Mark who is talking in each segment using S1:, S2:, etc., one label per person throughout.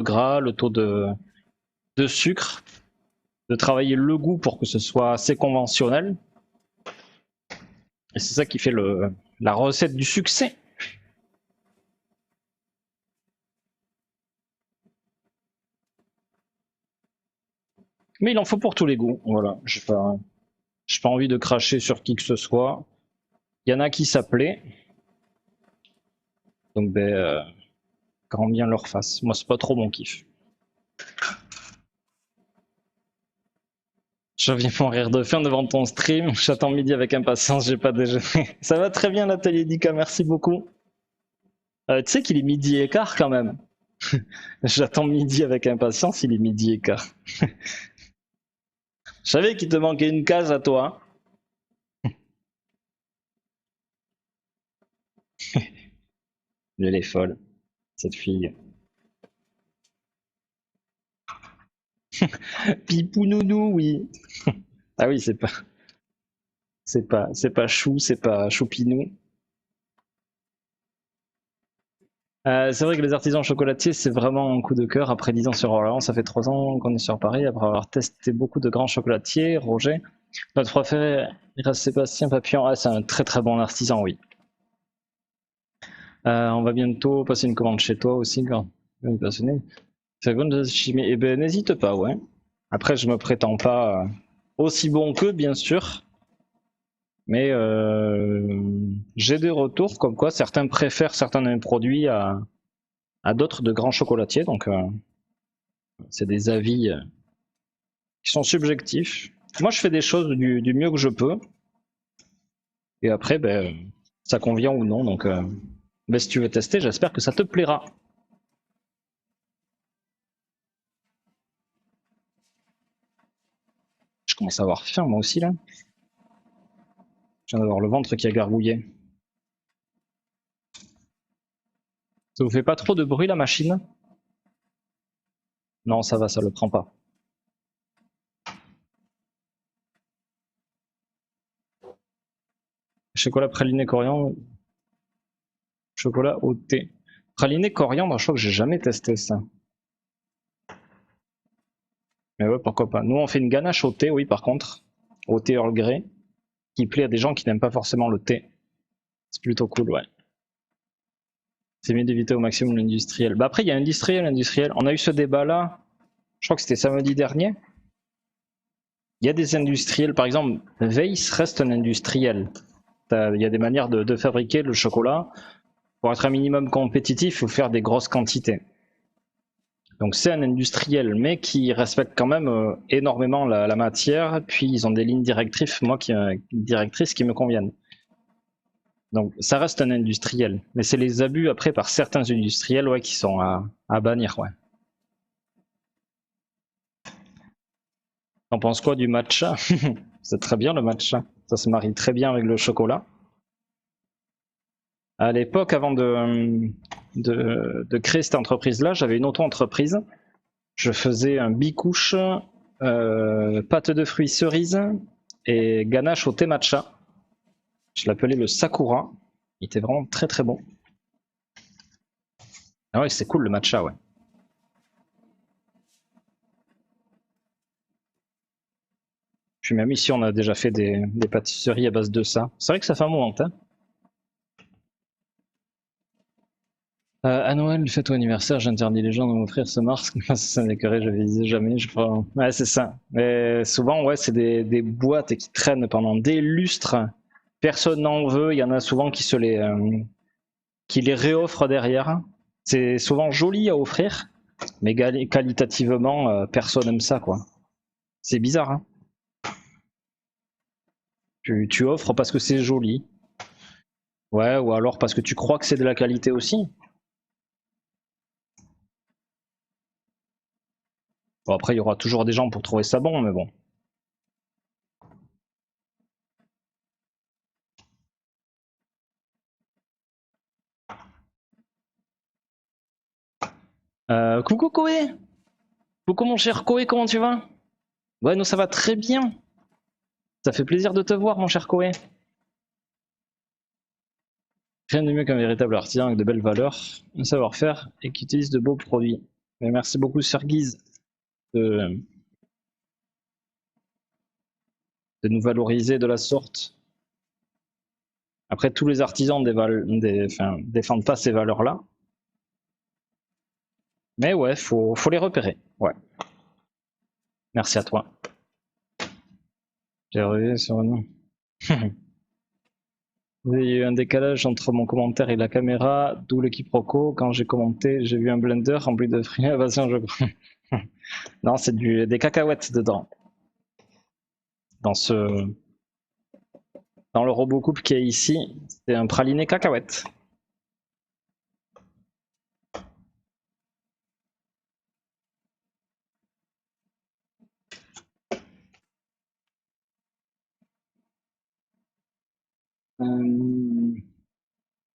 S1: gras, le taux de sucre, de travailler le goût pour que ce soit assez conventionnel. Et c'est ça qui fait la recette du succès. Mais il en faut pour tous les goûts, voilà. J'ai pas envie de cracher sur qui que ce soit. Il y en a qui s'appelaient. Donc grand bien leur face. Moi c'est pas trop mon kiff. Je viens mon rire de faim devant ton stream. J'attends midi avec impatience, j'ai pas déjeuné. Ça va très bien l'atelier d'Ika, merci beaucoup. Tu sais qu'il est midi et quart quand même. J'attends midi avec impatience, il est midi et quart. Je savais qu'il te manquait une case à toi. Elle est folle, cette fille. Pipou nounou, oui. Ah oui, c'est pas chou, c'est pas choupinou. C'est vrai que les artisans chocolatiers, c'est vraiment un coup de cœur. Après 10 ans sur Orléans, ça fait 3 ans qu'on est sur Paris. Après avoir testé beaucoup de grands chocolatiers, Roger, notre préféré reste Sébastien Papillon. Ah, c'est un très très bon artisan, oui. On va bientôt passer une commande chez toi aussi, quand on est passionné. C'est bon de chimie. Eh ben, n'hésite pas, ouais. Après, je me prétends pas aussi bon qu'eux, bien sûr. Mais j'ai des retours comme quoi certains préfèrent certains de mes produits à d'autres de grands chocolatiers. Donc, c'est des avis qui sont subjectifs. Moi, je fais des choses du mieux que je peux. Et après, ben, ça convient ou non. Donc, ben, si tu veux tester, j'espère que ça te plaira. Je commence à avoir faim, moi aussi, là. Je viens d'avoir le ventre qui a gargouillé. Ça vous fait pas trop de bruit, la machine? Non, ça va, ça le prend pas. Chocolat praliné coriandre. Chocolat au thé. Praliné coriandre, je crois que j'ai jamais testé ça. Mais ouais, pourquoi pas. Nous, on fait une ganache au thé, oui, par contre. Au thé Earl Grey. Qui plaît à des gens qui n'aiment pas forcément le thé. C'est plutôt cool, ouais. C'est mieux d'éviter au maximum l'industriel. Bah après, il y a industriel. On a eu ce débat-là, je crois que c'était samedi dernier. Il y a des industriels, par exemple, Weiss reste un industriel. Il y a des manières de fabriquer le chocolat. Pour être un minimum compétitif, il faut faire des grosses quantités. Donc c'est un industriel, mais qui respecte quand même énormément la matière. Puis ils ont des lignes directrices, directrices qui me conviennent. Donc ça reste un industriel, mais c'est les abus après par certains industriels, ouais, qui sont à bannir, ouais. T'en penses quoi du matcha? C'est très bien le matcha, ça se marie très bien avec le chocolat. À l'époque, avant de créer cette entreprise-là, j'avais une auto-entreprise. Je faisais un bicouche, pâte de fruits cerise et ganache au thé matcha. Je l'appelais le Sakura. Il était vraiment très très bon. Ah ouais, c'est cool le matcha, ouais. Puis même ici, on a déjà fait des pâtisseries à base de ça. C'est vrai que ça fait un moment, hein. À Noël, fête ou anniversaire, j'interdis les gens de m'offrir ce masque. Ça m'écœurait, je visais jamais, je crois. Ouais, c'est ça. Mais souvent, ouais, c'est des boîtes qui traînent pendant des lustres. Personne n'en veut. Il y en a souvent qui les réoffrent derrière. C'est souvent joli à offrir, mais qualitativement, personne n'aime ça, quoi. C'est bizarre, hein. Tu offres parce que c'est joli. Ouais, ou alors parce que tu crois que c'est de la qualité aussi. Bon, après, il y aura toujours des gens pour trouver ça bon, mais bon. Coucou Koé. Coucou mon cher Koé, comment tu vas? Ouais, nous ça va très bien. Ça fait plaisir de te voir mon cher Koé. Rien de mieux qu'un véritable artisan avec de belles valeurs, un savoir-faire et qui utilise de beaux produits. Mais merci beaucoup Serguise de nous valoriser de la sorte. Après, tous les artisans défendent pas ces valeurs-là. Mais ouais, faut les repérer. Ouais. Merci à toi. J'ai revu sur nous. Il y a eu un décalage entre mon commentaire et la caméra, d'où le quiproquo. Quand j'ai commenté, j'ai vu un blender rempli de fruits. Je crois. Non, c'est des cacahuètes dedans. Dans le robot coupe qui est ici, c'est un praliné cacahuète.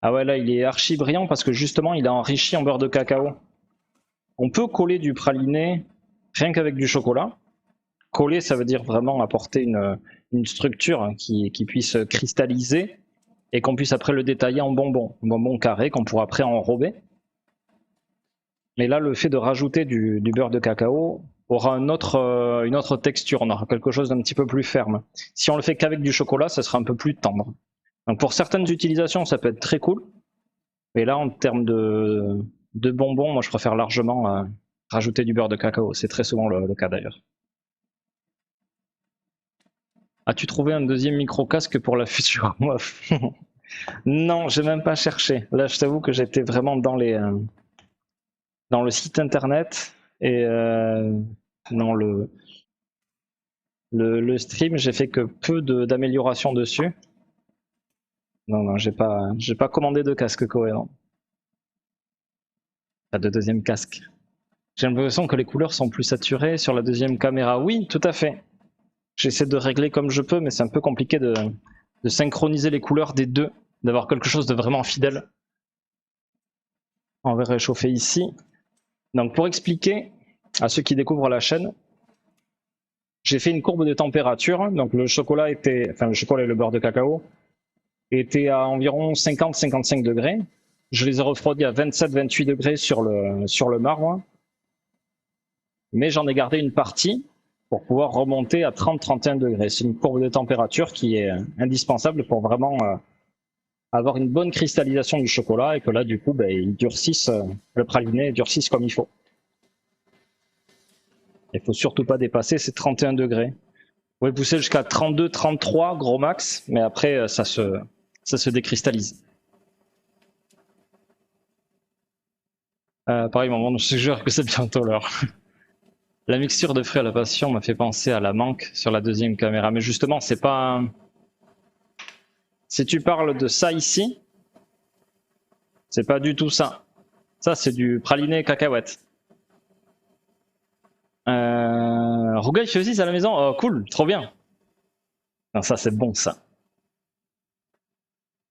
S1: Ah ouais, là il est archi brillant parce que justement il est enrichi en beurre de cacao. On peut coller du praliné rien qu'avec du chocolat. Coller, ça veut dire vraiment apporter une structure qui puisse cristalliser et qu'on puisse après le détailler en bonbons. Un bonbon carré qu'on pourra après enrober. Mais là, le fait de rajouter du beurre de cacao aura une autre texture, on aura quelque chose d'un petit peu plus ferme. Si on le fait qu'avec du chocolat, ça sera un peu plus tendre. Donc pour certaines utilisations, ça peut être très cool. Mais là, en termes de bonbons, moi je préfère largement rajouter du beurre de cacao. C'est très souvent le cas d'ailleurs. As-tu trouvé un deuxième micro-casque pour la future meuf? Non, j'ai même pas cherché. Là, je t'avoue que j'étais vraiment dans le site internet et dans le stream, j'ai fait que peu d'améliorations dessus. Non, j'ai pas commandé de casque cohérent. Pas de deuxième casque. J'ai l'impression que les couleurs sont plus saturées sur la deuxième caméra. Oui, tout à fait. J'essaie de régler comme je peux, mais c'est un peu compliqué de synchroniser les couleurs des deux, d'avoir quelque chose de vraiment fidèle. On va réchauffer ici. Donc pour expliquer à ceux qui découvrent la chaîne, j'ai fait une courbe de température. Donc le chocolat et le beurre de cacao étaient à environ 50-55 degrés. Je les ai refroidis à 27-28 degrés sur le marbre. Mais j'en ai gardé une partie pour pouvoir remonter à 30-31 degrés. C'est une courbe de température qui est indispensable pour vraiment avoir une bonne cristallisation du chocolat et que là, du coup, il durcisse, le praliné durcisse comme il faut. Il faut surtout pas dépasser ces 31 degrés. Vous pouvez pousser jusqu'à 32-33 gros max, mais après, ça se décristallise. Pareil, maman, je te jure que c'est bientôt l'heure. La mixture de fruits à la passion m'a fait penser à la manque sur la deuxième caméra. Mais justement, c'est pas... Si tu parles de ça ici, c'est pas du tout ça. Ça, c'est du praliné cacahuète. Rougail fait aussi à la maison. Oh, cool, trop bien. Non, ça, c'est bon, ça.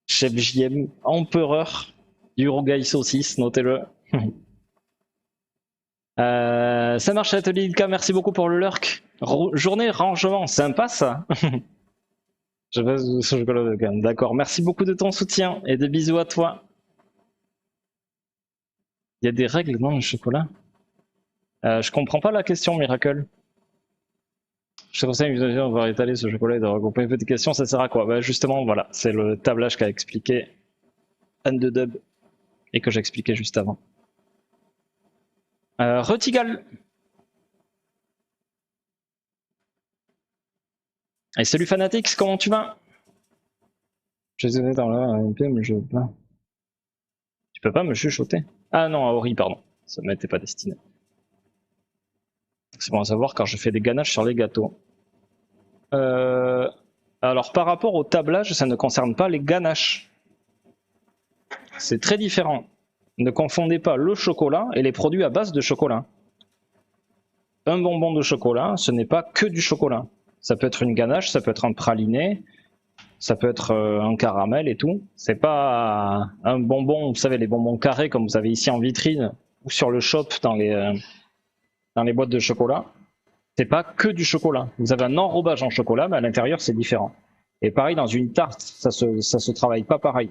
S1: Chef JM, empereur du rougail saucisse, notez-le. Ça marche, Atelier Ilka, merci beaucoup pour le lurk. Journée rangement, sympa ça. Je passe au chocolat de canne. D'accord, merci beaucoup de ton soutien et des bisous à toi. Il y a des règles dans le chocolat. Je comprends pas la question, Miracle. Je te conseille on va étaler ce chocolat et de regrouper une petite question, ça sert à quoi? Justement, voilà, c'est le tablage qu'a expliqué Anne de Dub et que j'expliquais juste avant. Retigal. Et salut Fanatix, comment tu vas? Je suis dans là, mais je veux pas. Tu peux pas me chuchoter? Ah non, à Ori, pardon. Ça ne m'était pas destiné. C'est bon à savoir car je fais des ganaches sur les gâteaux. Alors par rapport au tablage, ça ne concerne pas les ganaches. C'est très différent. Ne confondez pas le chocolat et les produits à base de chocolat. Un bonbon de chocolat, ce n'est pas que du chocolat. Ça peut être une ganache, ça peut être un praliné, ça peut être un caramel et tout. C'est pas un bonbon, vous savez, les bonbons carrés comme vous avez ici en vitrine ou sur le shop dans les boîtes de chocolat. C'est pas que du chocolat. Vous avez un enrobage en chocolat, mais à l'intérieur c'est différent. Et pareil dans une tarte, ça se travaille pas pareil.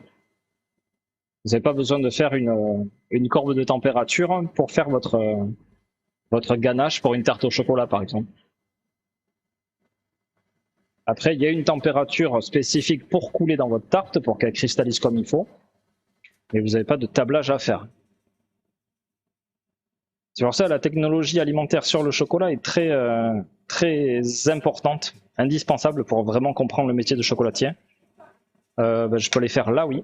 S1: Vous n'avez pas besoin de faire une courbe de température pour faire votre votre ganache pour une tarte au chocolat par exemple. Après, il y a une température spécifique pour couler dans votre tarte pour qu'elle cristallise comme il faut, mais vous n'avez pas de tablage à faire. C'est pour ça que la technologie alimentaire sur le chocolat est très importante, indispensable pour vraiment comprendre le métier de chocolatier. Je peux les faire là, oui.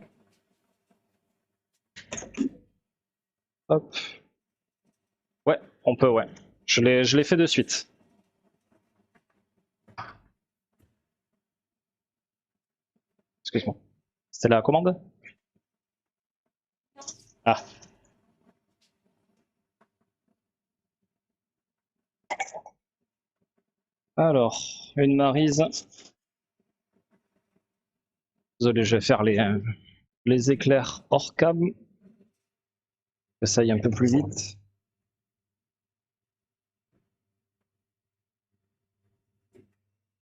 S1: Hop. Ouais, on peut, ouais. Je l'ai fait de suite. Excuse-moi. C'était la commande? Ah. Alors, une maryse. Désolé, je vais faire les éclairs hors câble. Que ça aille un peu plus vite.